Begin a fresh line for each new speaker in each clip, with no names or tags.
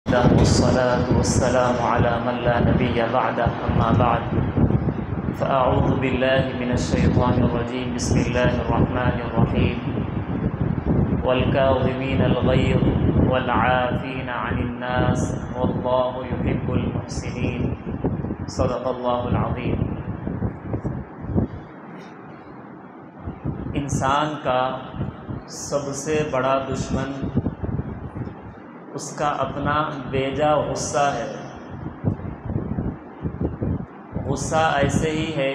والصلاة والسلام على من لا نبي بعده أما بعد فأعوذ بالله من الشيطان الرجيم بسم الله الرحمن الرحيم والكاظمين الغيظ والعافين عن الناس والله يحب المحسنين صدق الله العظيم۔ انسان کا سب سے بڑا دشمن اس کا اپنا بیجا غصہ ہے۔ غصہ ایسے ہی ہے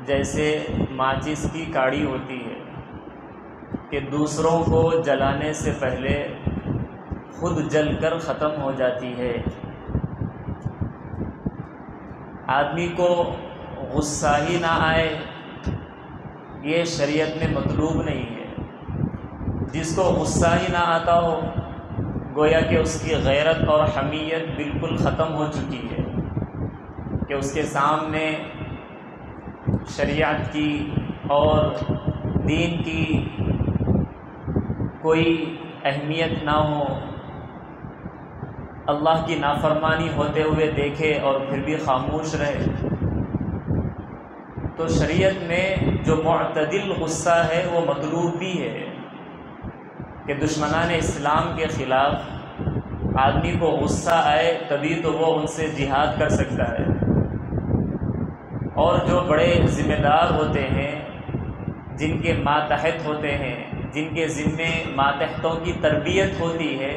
جیسے ماچس کی کاڑی ہوتی ہے کہ دوسروں کو جلانے سے پہلے خود جل کر ختم ہو جاتی ہے۔ آدمی کو غصہ ہی نہ آئے یہ شریعت میں مطلوب نہیں ہے۔ جس کو غصہ ہی نہ آتا ہو گویا کہ اس کی غیرت اور حمیت بالکل ختم ہو چکی ہے کہ اس کے سامنے شریعت کی اور دین کی کوئی اہمیت نہ ہو، اللہ کی نافرمانی ہوتے ہوئے دیکھے اور پھر بھی خاموش رہے۔ تو شریعت میں جو معتدل غصہ ہے وہ مطلوب بھی ہے کہ دشمنان اسلام کے خلاف آدمی کو غصہ آئے تبھی تو وہ ان سے جہاد کر سکتا ہے۔ اور جو بڑے ذمہ دار ہوتے ہیں، جن کے ماتحت ہوتے ہیں، جن کے ذمے ماتحتوں کی تربیت ہوتی ہے،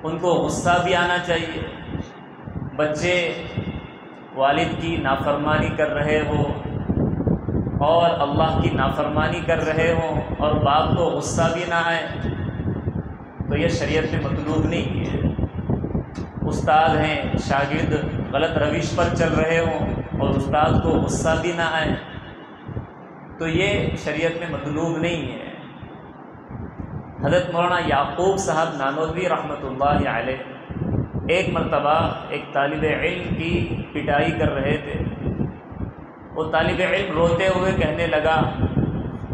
ان کو غصہ بھی آنا چاہیے۔ بچے والد کی نافرمانی کر رہے ہوں اور اللہ کی نافرمانی کر رہے ہوں اور باپ کو غصہ بھی نہ آئے تو یہ شریعت میں مطلوب نہیں ہے۔ استاد ہیں، شاگرد غلط روش پر چل رہے ہوں اور استاد کو غصہ بھی نہ آئے تو یہ شریعت میں مطلوب نہیں ہے۔ حضرت مولانا یعقوب صاحب نانوتوی رحمۃ اللہ علیہ ایک مرتبہ ایک طالب علم کی پٹائی کر رہے تھے۔ وہ طالب علم روتے ہوئے کہنے لگا،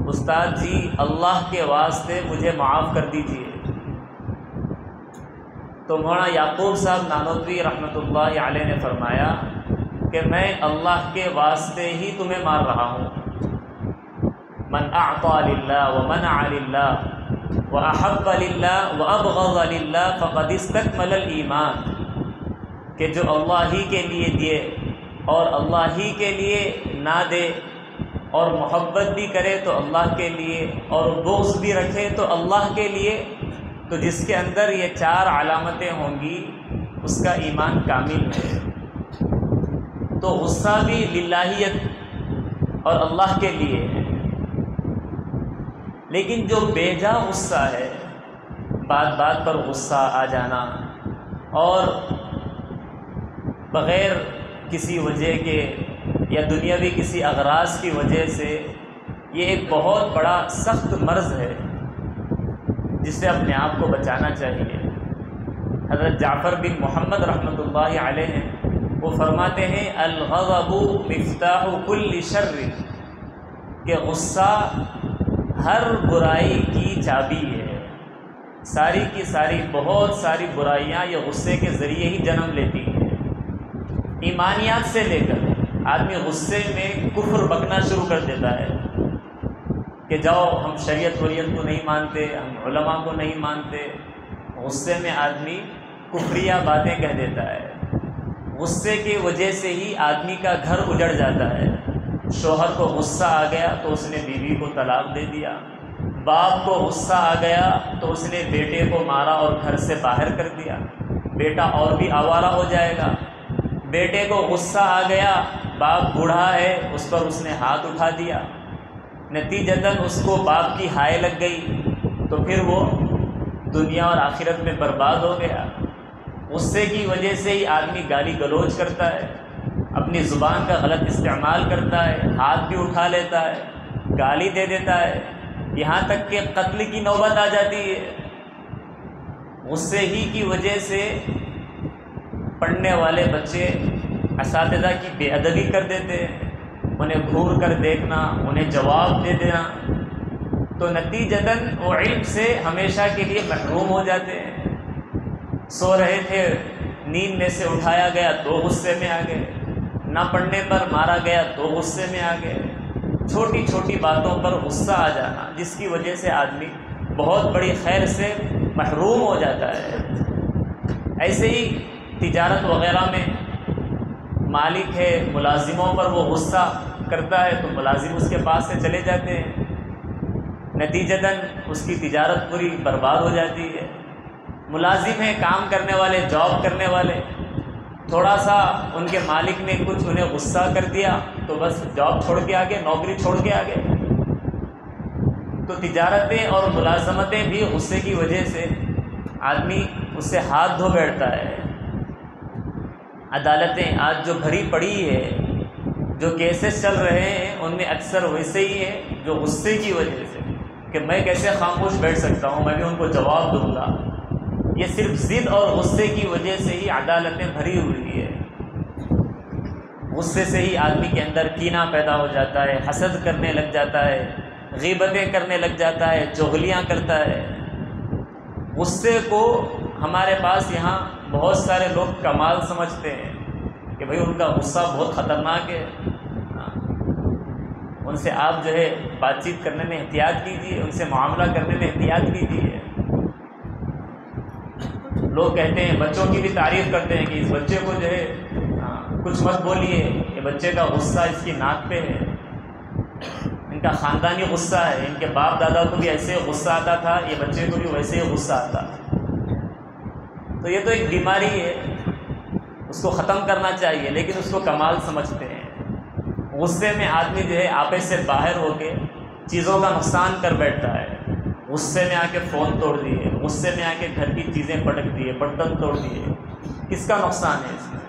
استاد جی اللہ کے واسطے مجھے معاف کر دیجیے۔ تو مولانا یعقوب صاحب نانوتوی رحمۃ اللہ علیہ نے فرمایا کہ میں اللہ کے واسطے ہی تمہیں مار رہا ہوں۔ من اعطى للہ ومنع للہ واحب للہ وابغض للہ فقد استکمل الایمان، کہ جو اللہ ہی کے لیے دیے اور اللہ ہی کے لیے نہ دے اور محبت بھی کرے تو اللہ کے لیے اور بغض بھی رکھے تو اللہ کے لیے، تو جس کے اندر یہ چار علامتیں ہوں گی اس کا ایمان کامل ہے۔ تو غصہ بھی للہیت اور اللہ کے لیے ہے، لیکن جو بیجا غصہ ہے، بات بات پر غصہ آ جانا اور بغیر کسی وجہ کے یا دنیاوی کسی اغراض کی وجہ سے، یہ ایک بہت بڑا سخت مرض ہے جس سے اپنے آپ کو بچانا چاہیے۔ حضرت جعفر بن محمد رحمۃ اللہ علیہ ہیں، وہ فرماتے ہیں الغضب مفتاح کل شر، کہ غصہ ہر برائی کی چابی ہے۔ ساری کی ساری بہت ساری برائیاں یہ غصے کے ذریعے ہی جنم لیتی ہیں۔ ایمانیات سے لے کر آدمی غصے میں کفر بکنا شروع کر دیتا ہے کہ جاؤ ہم شریعت وریت کو نہیں مانتے، ہم علماء کو نہیں مانتے۔ غصے میں آدمی کفریہ باتیں کہہ دیتا ہے۔ غصے کی وجہ سے ہی آدمی کا گھر اجڑ جاتا ہے۔ شوہر کو غصہ آ گیا تو اس نے بیوی کو طلاق دے دیا، باپ کو غصہ آ گیا تو اس نے بیٹے کو مارا اور گھر سے باہر کر دیا، بیٹا اور بھی آوارہ ہو جائے گا۔ بیٹے کو غصہ آ گیا، باپ بوڑھا ہے اس پر اس نے ہاتھ اٹھا دیا، نتیجتاً اس کو باپ کی ہائے لگ گئی تو پھر وہ دنیا اور آخرت میں برباد ہو گیا۔ غصے کی وجہ سے ہی آدمی گالی گلوچ کرتا ہے، اپنی زبان کا غلط استعمال کرتا ہے، ہاتھ بھی اٹھا لیتا ہے، گالی دے دیتا ہے، یہاں تک کہ قتل کی نوبت آ جاتی ہے۔ غصے ہی کی وجہ سے پڑھنے والے بچے اساتذہ کی بے ادبی کر دیتے ہیں، انہیں گھور کر دیکھنا، انہیں جواب دے دینا، تو نتیجتاً وہ علم سے ہمیشہ کے لیے محروم ہو جاتے ہیں۔ سو رہے تھے، نیند میں سے اٹھایا گیا تو غصے میں آ گئے، نہ پڑھنے پر مارا گیا تو غصے میں آ گئے۔ چھوٹی چھوٹی باتوں پر غصہ آ جانا، جس کی وجہ سے آدمی بہت بڑی خیر سے محروم ہو جاتا ہے۔ ایسے ہی تجارت وغیرہ میں مالک ہے، ملازموں پر وہ غصہ کرتا ہے تو ملازم اس کے پاس سے چلے جاتے ہیں، نتیجتاً اس کی تجارت پوری برباد ہو جاتی ہے۔ ملازم ہیں، کام کرنے والے، جاب کرنے والے، تھوڑا سا ان کے مالک نے کچھ انہیں غصہ کر دیا تو بس جاب چھوڑ کے آگے، نوکری چھوڑ کے آگے۔ تو تجارتیں اور ملازمتیں بھی غصے کی وجہ سے آدمی اس سے ہاتھ دھو بیٹھتا ہے۔ عدالتیں آج جو بھری پڑی ہے، جو کیسز چل رہے ہیں، ان میں اکثر ویسے ہی ہے جو غصے کی وجہ سے کہ میں کیسے خاموش بیٹھ سکتا ہوں، میں بھی ان کو جواب دوں گا۔ یہ صرف ضد اور غصے کی وجہ سے ہی عدالتیں بھری ہوئی ہے۔ غصے سے ہی آدمی کے اندر کینہ پیدا ہو جاتا ہے، حسد کرنے لگ جاتا ہے، غیبتیں کرنے لگ جاتا ہے، چغلیاں کرتا ہے۔ غصے کو ہمارے پاس یہاں بہت سارے لوگ کمال سمجھتے ہیں کہ بھئی ان کا غصہ بہت خطرناک ہے، ان سے آپ جو ہے بات چیت کرنے میں احتیاط کیجیے، ان سے معاملہ کرنے میں احتیاط کیجیے۔ لوگ کہتے ہیں، بچوں کی بھی تعریف کرتے ہیں کہ اس بچے کو جو ہے کچھ مت بولیے، یہ بچے کا غصہ اس کی ناک پہ ہے، ان کا خاندانی غصہ ہے، ان کے باپ دادا کو بھی ایسے غصہ آتا تھا، یہ بچے کو بھی ویسے ہی غصہ آتا۔ تو یہ تو ایک بیماری ہے، اس کو ختم کرنا چاہیے، لیکن اس کو کمال سمجھتے ہیں۔ غصے میں آدمی جو ہے آپے سے باہر ہو کے چیزوں کا نقصان کر بیٹھتا ہے۔ غصے میں آ کے فون توڑ دیے، غصے میں آ کے گھر کی چیزیں پٹک دیے، برتن توڑ دیے۔ کس کا نقصان ہے اس میں؟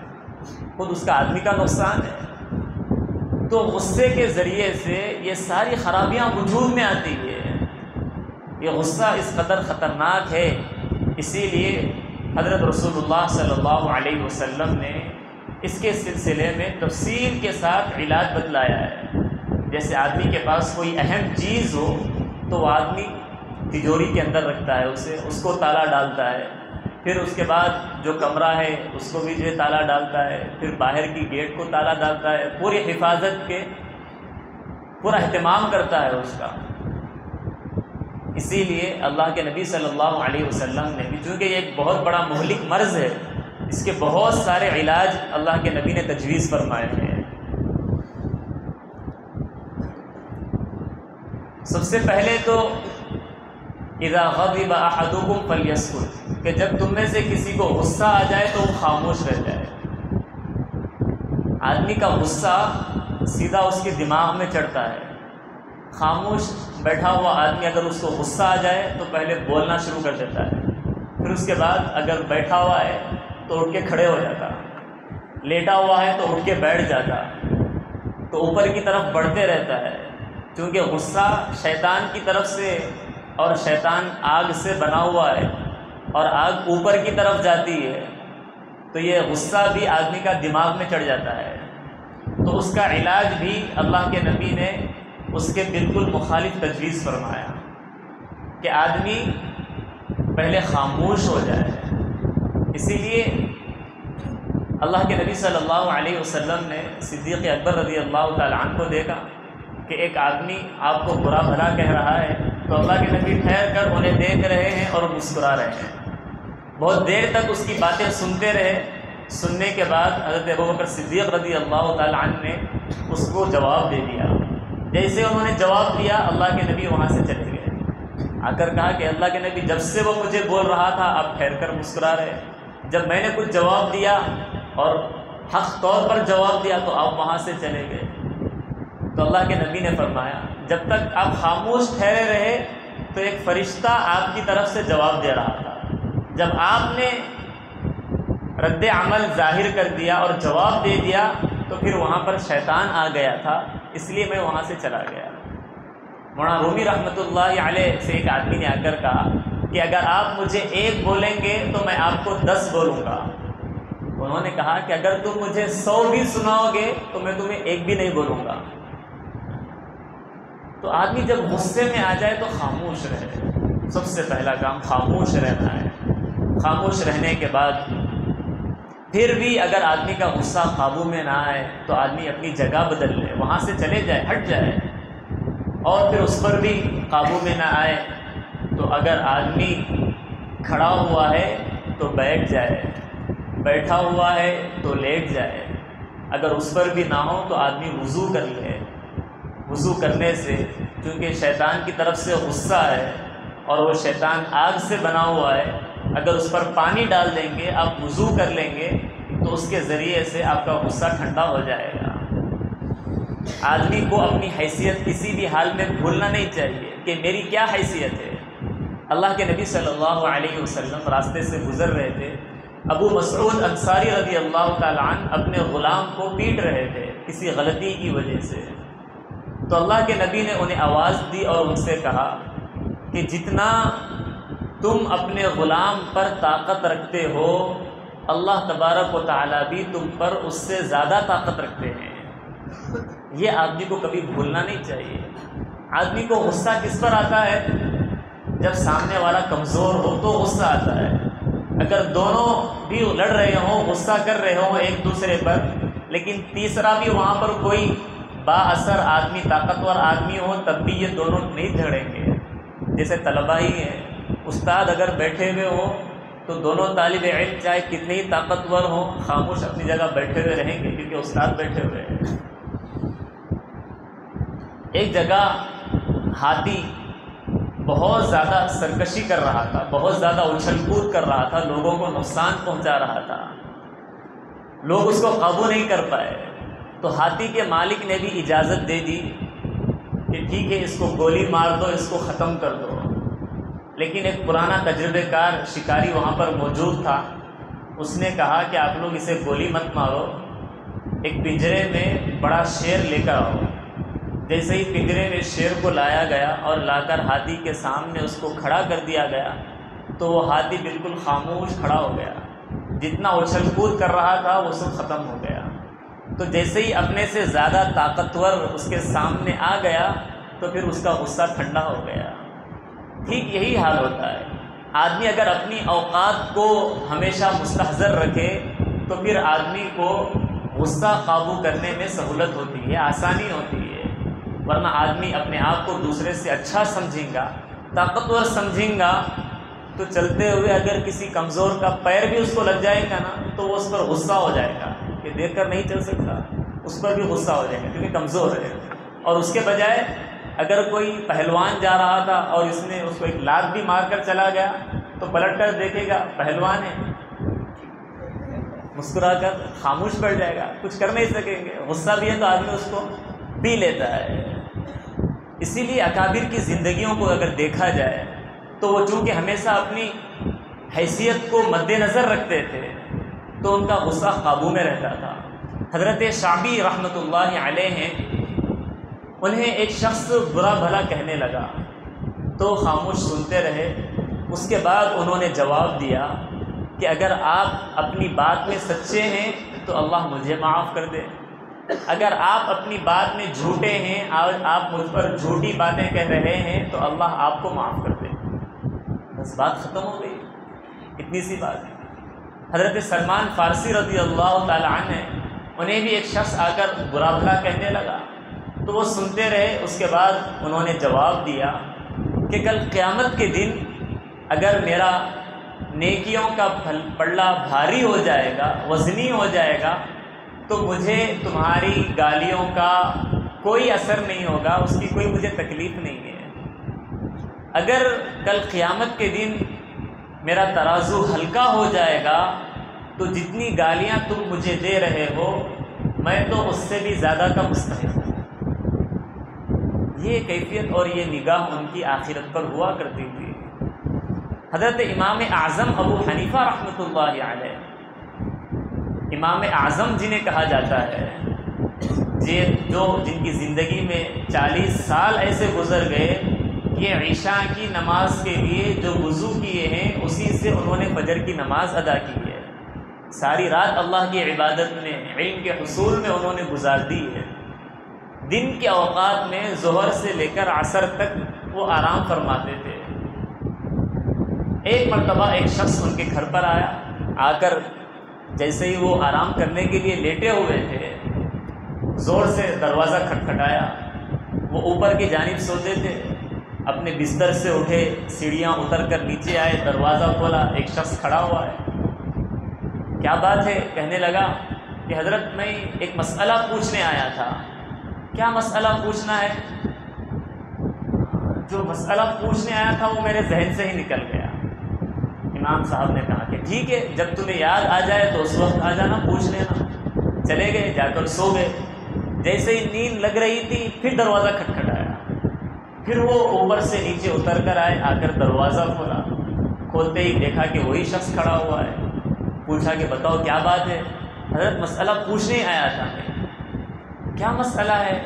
خود اس کا آدمی کا نقصان ہے۔ تو غصے کے ذریعے سے یہ ساری خرابیاں وجود میں آتی ہے۔ یہ غصہ اس قدر خطرناک ہے، اسی لیے حضرت رسول اللہ صلی اللہ علیہ وسلم نے اس کے سلسلے میں تفصیل کے ساتھ علاج بتلایا ہے۔ جیسے آدمی کے پاس کوئی اہم چیز ہو تو وہ آدمی تجوری کے اندر رکھتا ہے اسے، اس کو تالا ڈالتا ہے، پھر اس کے بعد جو کمرہ ہے اس کو بھی جو ہے تالا ڈالتا ہے، پھر باہر کی گیٹ کو تالا ڈالتا ہے، پوری حفاظت کے پورا اہتمام کرتا ہے اس کا۔ اسی لیے اللہ کے نبی صلی اللہ علیہ وسلم نے بھی، چونکہ یہ ایک بہت بڑا مہلک مرض ہے، اس کے بہت سارے علاج اللہ کے نبی نے تجویز فرمائے ہیں۔ سب سے پہلے تو اذا غضب احدکم فلیسکت، کہ جب تم میں سے کسی کو غصہ آ جائے تو وہ خاموش رہ جائے۔ آدمی کا غصہ سیدھا اس کے دماغ میں چڑھتا ہے۔ خاموش بیٹھا ہوا آدمی اگر اس کو غصہ آ جائے تو پہلے بولنا شروع کر دیتا ہے، پھر اس کے بعد اگر بیٹھا ہوا ہے تو اٹھ کے کھڑے ہو جاتا، لیٹا ہوا ہے تو اٹھ کے بیٹھ جاتا، تو اوپر کی طرف بڑھتے رہتا ہے۔ کیونکہ غصہ شیطان کی طرف سے، اور شیطان آگ سے بنا ہوا ہے، اور آگ اوپر کی طرف جاتی ہے، تو یہ غصہ بھی آدمی کا دماغ میں چڑھ جاتا ہے۔ تو اس کا علاج بھی اللہ کے نبی نے اس کے بالکل مخالف تجویز فرمایا کہ آدمی پہلے خاموش ہو جائے۔ اسی لیے اللہ کے نبی صلی اللہ علیہ وسلم نے صدیق اکبر رضی اللہ تعالیٰ عنہ کو دیکھا کہ ایک آدمی آپ کو برا بھلا کہہ رہا ہے، تو اللہ کے نبی ٹھہر کر انہیں دیکھ رہے ہیں اور مسکرا رہے ہیں۔ بہت دیر تک اس کی باتیں سنتے رہے۔ سننے کے بعد حضرت ابوبکر صدیق رضی اللہ تعالیٰ عنہ نے اس کو جواب دے دیا۔ جیسے انہوں نے جواب دیا، اللہ کے نبی وہاں سے چلے گئے، آ کر کہا کہ اللہ کے نبی جب سے وہ مجھے بول رہا تھا آپ ٹھہر کر مسکرا رہے، جب میں نے کچھ جواب دیا اور حق طور پر جواب دیا تو آپ وہاں سے چلے گئے۔ تو اللہ کے نبی نے فرمایا جب تک آپ خاموش ٹھہرے رہے تو ایک فرشتہ آپ کی طرف سے جواب دے رہا تھا، جب آپ نے رد عمل ظاہر کر دیا اور جواب دے دیا تو پھر وہاں پر شیطان آ گیا تھا، اس لیے میں وہاں سے چلا گیا۔ مولانا رومی رحمۃ اللہ علیہ سے ایک آدمی نے آ کر کہا کہ اگر آپ مجھے ایک بولیں گے تو میں آپ کو 10 بولوں گا۔ انہوں نے کہا کہ اگر تم مجھے 100 بھی سناؤ گے تو میں تمہیں ایک بھی نہیں بولوں گا۔ تو آدمی جب غصے میں آ جائے تو خاموش رہے، سب سے پہلا کام خاموش رہنا ہے۔ خاموش رہنے کے بعد پھر بھی اگر آدمی کا غصہ قابو میں نہ آئے تو آدمی اپنی جگہ بدل لے، وہاں سے چلے جائے، ہٹ جائے، اور پھر اس پر بھی قابو میں نہ آئے تو اگر آدمی کھڑا ہوا ہے تو بیٹھ جائے، بیٹھا ہوا ہے تو لیٹ جائے، اگر اس پر بھی نہ ہو تو آدمی وضو کر لے۔ وضو کرنے سے، کیونکہ شیطان کی طرف سے غصہ ہے اور وہ شیطان آگ سے بنا ہوا ہے، اگر اس پر پانی ڈال دیں گے، آپ وضو کر لیں گے تو اس کے ذریعے سے آپ کا غصہ ٹھنڈا ہو جائے گا۔ آدمی کو اپنی حیثیت کسی بھی حال میں بھولنا نہیں چاہیے کہ میری کیا حیثیت ہے۔ اللہ کے نبی صلی اللہ علیہ وسلم راستے سے گزر رہے تھے، ابو مسعود انصاری رضی اللہ تعالیٰ عنہ اپنے غلام کو پیٹ رہے تھے کسی غلطی کی وجہ سے، تو اللہ کے نبی نے انہیں آواز دی اور ان سے کہا کہ جتنا تم اپنے غلام پر طاقت رکھتے ہو، اللہ تبارک و تعالیٰ بھی تم پر اس سے زیادہ طاقت رکھتے ہیں۔ یہ آدمی کو کبھی بھولنا نہیں چاہیے۔ آدمی کو غصہ کس پر آتا ہے؟ جب سامنے والا کمزور ہو تو غصہ آتا ہے۔ اگر دونوں بھی لڑ رہے ہوں، غصہ کر رہے ہوں ایک دوسرے پر، لیکن تیسرا بھی وہاں پر کوئی با اثر آدمی، طاقتور آدمی ہو، تب بھی یہ دونوں نہیں جھگڑیں گے۔ جیسے طلبہ ہی ہیں، استاد اگر بیٹھے ہوئے ہوں تو دونوں طالب علم چاہے کتنے ہی طاقتور ہوں، خاموش اپنی جگہ بیٹھے ہوئے رہیں گے کیونکہ استاد بیٹھے ہوئے ہیں۔ ایک جگہ ہاتھی بہت زیادہ سرکشی کر رہا تھا، بہت زیادہ اچھل کود کر رہا تھا، لوگوں کو نقصان پہنچا رہا تھا، لوگ اس کو قابو نہیں کر پائے، تو ہاتھی کے مالک نے بھی اجازت دے دی کہ ٹھیک ہے اس کو گولی مار دو، اس کو ختم کر دو۔ لیکن ایک پرانا تجربے کار شکاری وہاں پر موجود تھا، اس نے کہا کہ آپ لوگ اسے گولی مت مارو، ایک پنجرے میں بڑا شیر لے کر آؤ۔ جیسے ہی پنجرے میں شیر کو لایا گیا اور لا کر ہاتھی کے سامنے اس کو کھڑا کر دیا گیا تو وہ ہاتھی بالکل خاموش کھڑا ہو گیا، جتنا اچھل کود کر رہا تھا وہ سب ختم ہو گیا۔ تو جیسے ہی اپنے سے زیادہ طاقتور اس کے سامنے آ گیا تو پھر اس کا غصہ ٹھنڈا ہو گیا۔ ٹھیک یہی حال ہوتا ہے، آدمی اگر اپنی اوقات کو ہمیشہ مستحضر رکھے تو پھر آدمی کو غصہ قابو کرنے میں سہولت ہوتی ہے، آسانی ہوتی ہے، ورنہ آدمی اپنے آپ کو دوسرے سے اچھا سمجھیں گا، طاقتور سمجھیں گا، تو چلتے ہوئے اگر کسی کمزور کا پیر بھی اس کو لگ جائے گا نا تو وہ اس پر غصہ ہو جائے گا کہ دیکھ کر نہیں چل سکتا، اس پر بھی غصہ ہو جائے گا کیونکہ کمزور ہے۔ اور اس کے بجائے اگر کوئی پہلوان جا رہا تھا اور اس نے اس کو ایک لات بھی مار کر چلا گیا تو پلٹ کر دیکھے گا پہلوان ہے، مسکرا کر خاموش پڑ جائے گا، کچھ کر نہیں سکیں گے۔ غصہ بھی ہے تو آدمی اس کو پی لیتا ہے۔ اسی لیے اکابر کی زندگیوں کو اگر دیکھا جائے تو وہ چونکہ ہمیشہ اپنی حیثیت کو مد نظر رکھتے تھے تو ان کا غصہ قابو میں رہتا تھا۔ حضرت شعبی رحمۃ اللہ علیہ ہیں، انہیں ایک شخص برا بھلا کہنے لگا تو خاموش سنتے رہے۔ اس کے بعد انہوں نے جواب دیا کہ اگر آپ اپنی بات میں سچے ہیں تو اللہ مجھے معاف کر دے، اگر آپ اپنی بات میں جھوٹے ہیں، آپ مجھ پر جھوٹی باتیں کہہ رہے ہیں تو اللہ آپ کو معاف کر دے۔ بس بات ختم ہو گئی، اتنی سی بات ہے۔ حضرت سلمان فارسی رضی اللہ تعالیٰ عنہ ہیں، انہیں بھی ایک شخص آ کر برا بھلا کہنے لگا تو وہ سنتے رہے۔ اس کے بعد انہوں نے جواب دیا کہ کل قیامت کے دن اگر میرا نیکیوں کا پلڑا بھاری ہو جائے گا، وزنی ہو جائے گا، تو مجھے تمہاری گالیوں کا کوئی اثر نہیں ہوگا، اس کی کوئی مجھے تکلیف نہیں ہے۔ اگر کل قیامت کے دن میرا ترازو ہلکا ہو جائے گا تو جتنی گالیاں تم مجھے دے رہے ہو میں تو اس سے بھی زیادہ کا مستحق ہوں۔ یہ کیفیت اور یہ نگاہ ان کی آخرت پر ہوا کرتی تھی۔ حضرت امام اعظم ابو حنیفہ رحمۃ اللہ علیہ، امام اعظم جنہیں کہا جاتا ہے، جن کی زندگی میں 40 سال ایسے گزر گئے کہ عشاء کی نماز کے لیے جو وضو کیے ہیں اسی سے انہوں نے فجر کی نماز ادا کی ہے، ساری رات اللہ کی عبادت میں، علم کے حصول میں انہوں نے گزار دی ہے۔ دن کے اوقات میں ظہر سے لے کر عصر تک وہ آرام فرماتے تھے۔ ایک مرتبہ ایک شخص ان کے گھر پر آیا، آ کر جیسے ہی وہ آرام کرنے کے لیے لیٹے ہوئے تھے، زور سے دروازہ کھٹکھٹایا۔ وہ اوپر کی جانب سوتے تھے، اپنے بستر سے اٹھے، سیڑھیاں اتر کر نیچے آئے، دروازہ کھولا، ایک شخص کھڑا ہوا ہے۔ کیا بات ہے؟ کہنے لگا کہ حضرت میں ایک مسئلہ پوچھنے آیا تھا۔ کیا مسئلہ پوچھنا ہے؟ جو مسئلہ پوچھنے آیا تھا وہ میرے ذہن سے ہی نکل گیا۔ امام صاحب نے کہا کہ ٹھیک ہے، جب تمہیں یاد آ جائے تو اس وقت آ جانا، پوچھ لینا۔ چلے گئے، جا کر سو گئے۔ جیسے ہی نیند لگ رہی تھی پھر دروازہ کھٹکھٹایا، پھر وہ اوپر سے نیچے اتر کر آئے، آ کر دروازہ کھولا۔ کھولتے ہی دیکھا کہ وہی شخص کھڑا ہوا ہے۔ پوچھا کہ بتاؤ کیا بات ہے؟ حضرت مسئلہ پوچھنے آیا تھا میں۔ کیا مسئلہ ہے؟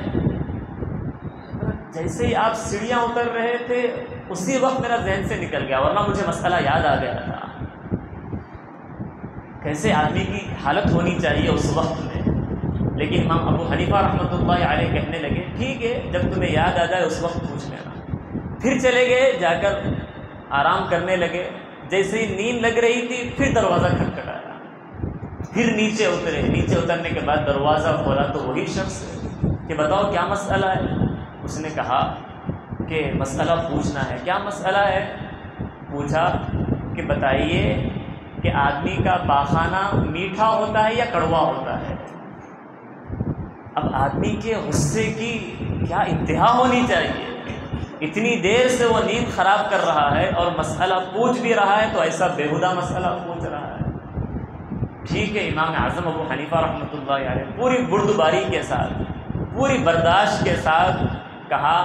جیسے ہی آپ سیڑھیاں اتر رہے تھے اسی وقت میرا ذہن سے نکل گیا، ورنہ مجھے مسئلہ یاد آ گیا تھا۔ کیسے آدمی کی حالت ہونی چاہیے اس وقت میں۔ لیکن امام ابو حنیفہ رحمۃ اللہ علیہ کہنے لگے ٹھیک ہے، جب تمہیں یاد آ جائے اس وقت پوچھ لینا۔ پھر چلے گئے، جا کر آرام کرنے لگے۔ جیسے ہی نیند لگ رہی تھی پھر دروازہ کھٹکھٹایا، پھر نیچے اترے۔ نیچے اترنے کے بعد دروازہ کھولا تو وہی شخص کہ بتاؤ کیا مسئلہ ہے؟ اس نے کہا کہ مسئلہ پوچھنا ہے۔ کیا مسئلہ ہے؟ پوچھا کہ بتائیے کہ آدمی کا پاخانہ میٹھا ہوتا ہے یا کڑوا ہوتا ہے؟ اب آدمی کے غصے کی کیا انتہا ہونی چاہیے، اتنی دیر سے وہ نیند خراب کر رہا ہے اور مسئلہ پوچھ بھی رہا ہے تو ایسا بیہودہ مسئلہ پوچھ رہا ہے۔ ٹھیک ہے، امام اعظم ابو حنیفہ رحمۃ اللہ علیہ پوری بردباری کے ساتھ، پوری برداشت کے ساتھ کہا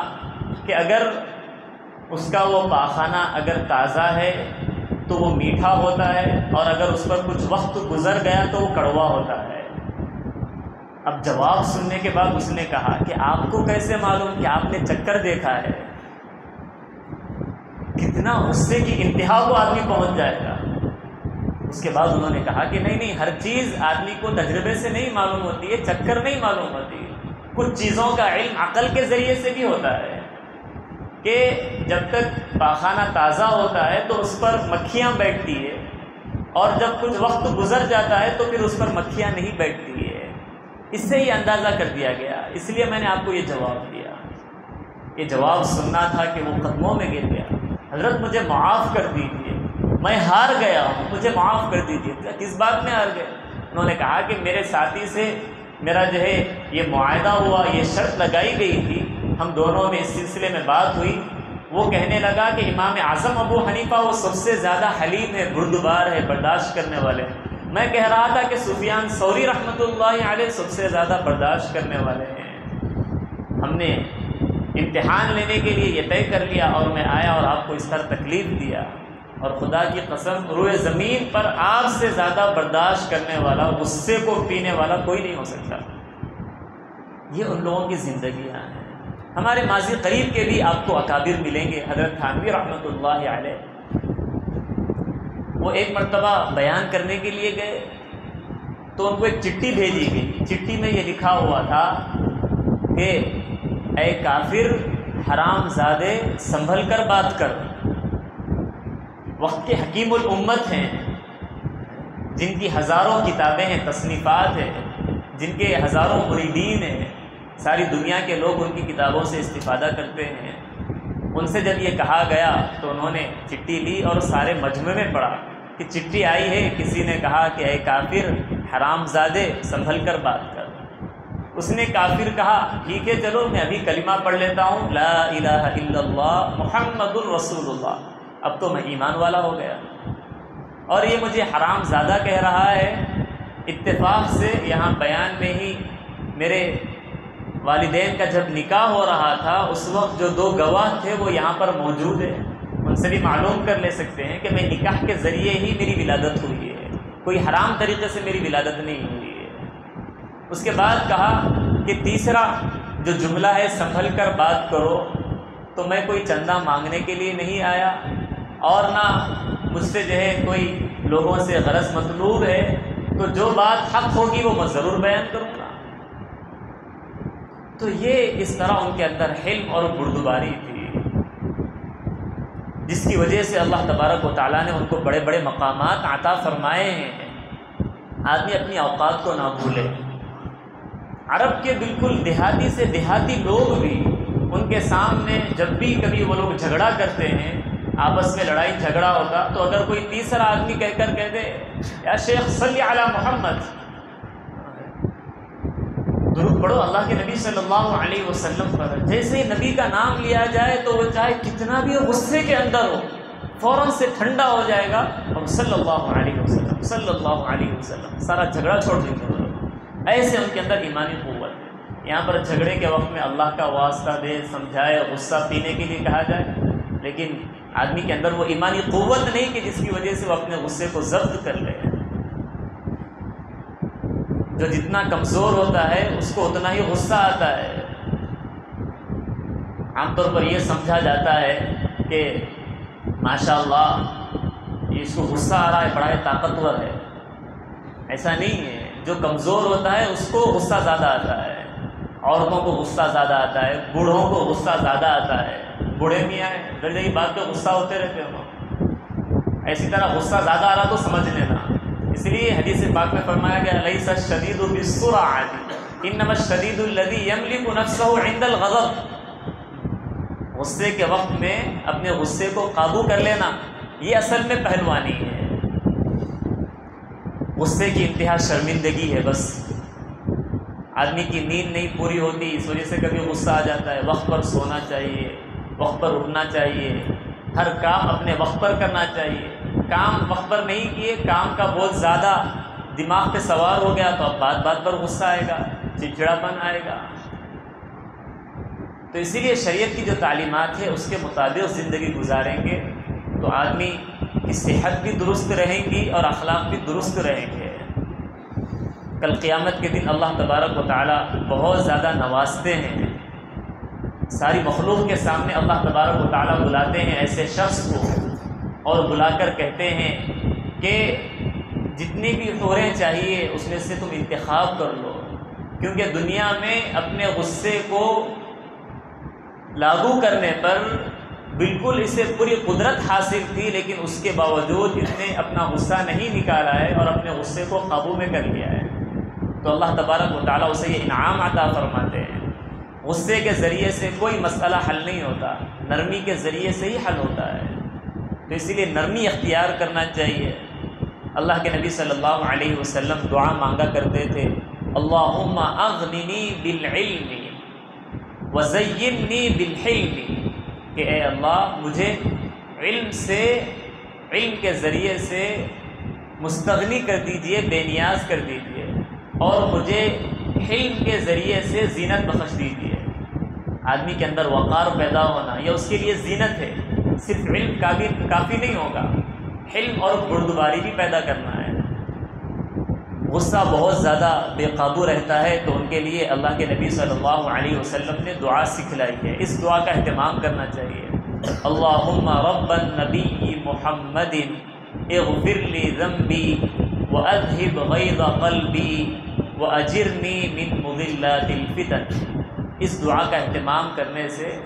کہ اگر اس کا وہ پاخانہ اگر تازہ ہے تو وہ میٹھا ہوتا ہے، اور اگر اس پر کچھ وقت گزر گیا تو وہ کڑوا ہوتا ہے۔ اب جواب سننے کے بعد اس نے کہا کہ آپ کو کیسے معلوم کہ آپ نے چکر دیکھا ہے؟ کتنا غصے کی انتہا کو آدمی پہنچ جائے گا۔ اس کے بعد انہوں نے کہا کہ نہیں، ہر چیز آدمی کو تجربے سے نہیں معلوم ہوتی ہے، چکر نہیں معلوم ہوتی۔ کچھ چیزوں کا علم عقل کے ذریعے سے بھی ہوتا ہے کہ جب تک پاخانہ تازہ ہوتا ہے تو اس پر مکھیاں بیٹھتی ہے، اور جب کچھ وقت گزر جاتا ہے تو پھر اس پر مکھیاں نہیں بیٹھتی ہے۔ اس سے ہی اندازہ کر دیا گیا، اس لیے میں نے آپ کو یہ جواب دیا۔ یہ جواب سننا تھا کہ وہ قدموں میں گر گیا۔ حضرت مجھے معاف کر دیجیے، میں ہار گیا ہوں، مجھے معاف کر دیجیے۔ کس بات میں ہار گئے؟ انہوں نے کہا کہ میرے ساتھی سے میرا جو ہے یہ معاہدہ ہوا، یہ شرط لگائی گئی تھی، ہم دونوں میں اس سلسلے میں بات ہوئی۔ وہ کہنے لگا کہ امام اعظم ابو حنیفہ وہ سب سے زیادہ حلیم ہے، بردبار ہے، برداشت کرنے والے ہیں۔ میں کہہ رہا تھا کہ سفیان ثوری رحمۃ اللہ علیہ سب سے زیادہ برداشت کرنے والے ہیں۔ ہم نے امتحان لینے کے لیے یہ طے کر لیا اور میں آیا اور آپ کو اس طرح تکلیف دیا، اور خدا کی قسم روئے زمین پر آپ سے زیادہ برداشت کرنے والا، غصے کو پینے والا کوئی نہیں ہو سکتا۔ یہ ان لوگوں کی زندگیاں ہیں۔ ہمارے ماضی قریب کے بھی آپ کو اکابر ملیں گے۔ حضرت تھانوی رحمۃ اللہ علیہ وہ ایک مرتبہ بیان کرنے کے لیے گئے تو ان کو ایک چٹھی بھیجی گئی۔ چٹھی میں یہ لکھا ہوا تھا کہ اے کافر، حرام زادے، سنبھل کر بات کر۔ وقت کے حکیم الامت ہیں، جن کی ہزاروں کتابیں ہیں، تصنیفات ہیں، جن کے ہزاروں مریدین ہیں، ساری دنیا کے لوگ ان کی کتابوں سے استفادہ کرتے ہیں۔ ان سے جب یہ کہا گیا تو انہوں نے چٹھی لی اور سارے مجمع میں پڑھا کہ چٹھی آئی ہے، کسی نے کہا کہ اے کافر، حرام زادے، سنبھل کر بات کر۔ اس نے کافر کہا ٹھیک ہے، چلو میں ابھی کلمہ پڑھ لیتا ہوں، لا الہ الا اللہ محمد الرسول اللہ، اب تو میں ایمان والا ہو گیا، اور یہ مجھے حرام زادہ کہہ رہا ہے۔ اتفاق سے یہاں بیان میں ہی میرے والدین کا جب نکاح ہو رہا تھا اس وقت جو دو گواہ تھے وہ یہاں پر موجود ہیں، ان سے بھی معلوم کر لے سکتے ہیں کہ میں نکاح کے ذریعے ہی میری ولادت ہوئی ہے، کوئی حرام طریقے سے میری ولادت نہیں ہوئی ہے۔ اس کے بعد کہا کہ تیسرا جو جملہ ہے سنبھل کر بات کرو، تو میں کوئی چندہ مانگنے کے لیے نہیں آیا، اور نہ مجھ سے جو ہے کوئی لوگوں سے غرض مطلوب ہے، تو جو بات حق ہوگی وہ میں ضرور بیان کروں گا۔ تو یہ اس طرح ان کے اندر حلم اور بردباری تھی۔ جس کی وجہ سے اللہ تبارک و تعالیٰ نے ان کو بڑے بڑے مقامات عطا فرمائے ہیں۔ آدمی اپنی اوقات کو نہ بھولے۔ عرب کے بالکل دیہاتی سے دیہاتی لوگ بھی، ان کے سامنے جب بھی کبھی وہ لوگ جھگڑا کرتے ہیں، آپس میں لڑائی جھگڑا ہوگا، تو اگر کوئی تیسرا آدمی کہہ دے یا شیخ صلی علی محمد، درود پڑھو اللہ کے نبی صلی اللہ علیہ وسلم پر، جیسے ہی نبی کا نام لیا جائے تو وہ چاہے کتنا بھی غصے کے اندر ہو فوراً سے ٹھنڈا ہو جائے گا اور صلی اللہ علیہ وسلم صلی اللہ علیہ وسلم، سارا جھگڑا چھوڑ دیں گے وہ لوگ۔ ایسے ان کے اندر ایمانی قوت ہے۔ یہاں پر جھگڑے کے وقت میں اللہ کا واسطہ دے، سمجھائے، غصہ پینے کے لیے کہا جائے، لیکن آدمی کے اندر وہ ایمانی قوت نہیں کہ جس کی وجہ سے وہ اپنے غصے کو ضبط کر لے۔ جو جتنا کمزور ہوتا ہے اس کو اتنا ہی غصہ آتا ہے۔ عام طور پر یہ سمجھا جاتا ہے کہ ماشاء اللہ یہ اس کو غصہ آ رہا ہے، بڑا طاقتور ہے۔ ایسا نہیں ہے۔ جو کمزور ہوتا ہے اس کو غصہ زیادہ آتا ہے، عورتوں کو غصہ زیادہ آتا ہے، بوڑھوں کو غصہ زیادہ آتا ہے۔ بوڑھے میاں ہیں، درجے کی بات پہ غصہ ہوتے رہتے ہوں، ایسی طرح غصہ زیادہ آ رہا تو سمجھ لینا۔ اس لیے حدیث پاک میں فرمایا گیا لیس الشدید بالسرعۃ انما الشدید الذی یملک نفسہ عند الغضب۔ غصے کے وقت میں اپنے غصے کو قابو کر لینا، یہ اصل میں پہلوانی ہے۔ غصے کی انتہا شرمندگی ہے۔ بس آدمی کی نیند نہیں پوری ہوتی، اس وجہ سے کبھی غصہ آ جاتا ہے۔ وقت پر سونا چاہیے، وقت پر اٹھنا چاہیے، ہر کام اپنے وقت پر کرنا چاہیے۔ کام وقت پر نہیں کیے، کام کا بہت زیادہ دماغ پہ سوار ہو گیا تو اب بات پر غصہ آئے گا، چڑچڑاپن آئے گا۔ تو اسی لیے شریعت کی جو تعلیمات ہے اس کے مطابق زندگی گزاریں گے تو آدمی کی صحت بھی درست رہیں گی اور اخلاق بھی درست رہیں گے۔ کل قیامت کے دن اللہ تبارک و تعالیٰ بہت زیادہ نوازتے ہیں۔ ساری مخلوق کے سامنے اللہ تبارک و تعالیٰ بلاتے ہیں ایسے شخص کو، اور بلا کر کہتے ہیں کہ جتنی بھی حوریں چاہیے اس میں سے تم انتخاب کر لو، کیونکہ دنیا میں اپنے غصے کو لاگو کرنے پر بالکل اسے پوری قدرت حاصل تھی، لیکن اس کے باوجود اس نے اپنا غصہ نہیں نکالا ہے اور اپنے غصے کو قابو میں کر لیا ہے۔ تو اللہ تبارک و تعالیٰ اسے یہ انعام عطا فرماتے ہیں۔ غصے کے ذریعے سے کوئی مسئلہ حل نہیں ہوتا، نرمی کے ذریعے سے ہی حل ہوتا ہے۔ تو اسی لیے نرمی اختیار کرنا چاہیے۔ اللہ کے نبی صلی اللہ علیہ وسلم دعا مانگا کرتے تھے، اللہم اغننی بالعلم وزینی بالحلم، کہ اے اللہ مجھے علم کے ذریعے سے مستغنی کر دیجئے، بے نیاز کر دیجئے، اور مجھے حلم کے ذریعے سے زینت بخش دیجئے۔ آدمی کے اندر وقار پیدا ہونا یہ اس کے لیے زینت ہے۔ صرف علم کافی نہیں ہوگا، حلم اور بردباری بھی پیدا کرنا ہے۔ غصہ بہت زیادہ بے قابو رہتا ہے تو ان کے لیے اللہ کے نبی صلی اللہ علیہ وسلم نے دعا سکھلائی ہے، اس دعا کا اہتمام کرنا چاہیے۔ اللہم رب النبی محمد اغفر لی ذنبی واذہب غیظ قلبی واجرنی من مضلات الفتن۔ اس دعا کا اہتمام کرنے سے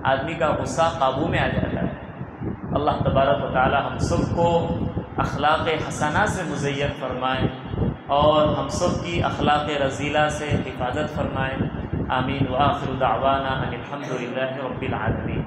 آدمی کا غصہ قابو میں آ جاتا ہے۔ اللہ تبارک و تعالی ہم سب کو اخلاق حسنہ سے مزین فرمائے اور ہم سب کی اخلاق رذیلہ سے حفاظت فرمائے۔ آمین۔ وآخر دعوانا ان الحمد للہ رب العالمین۔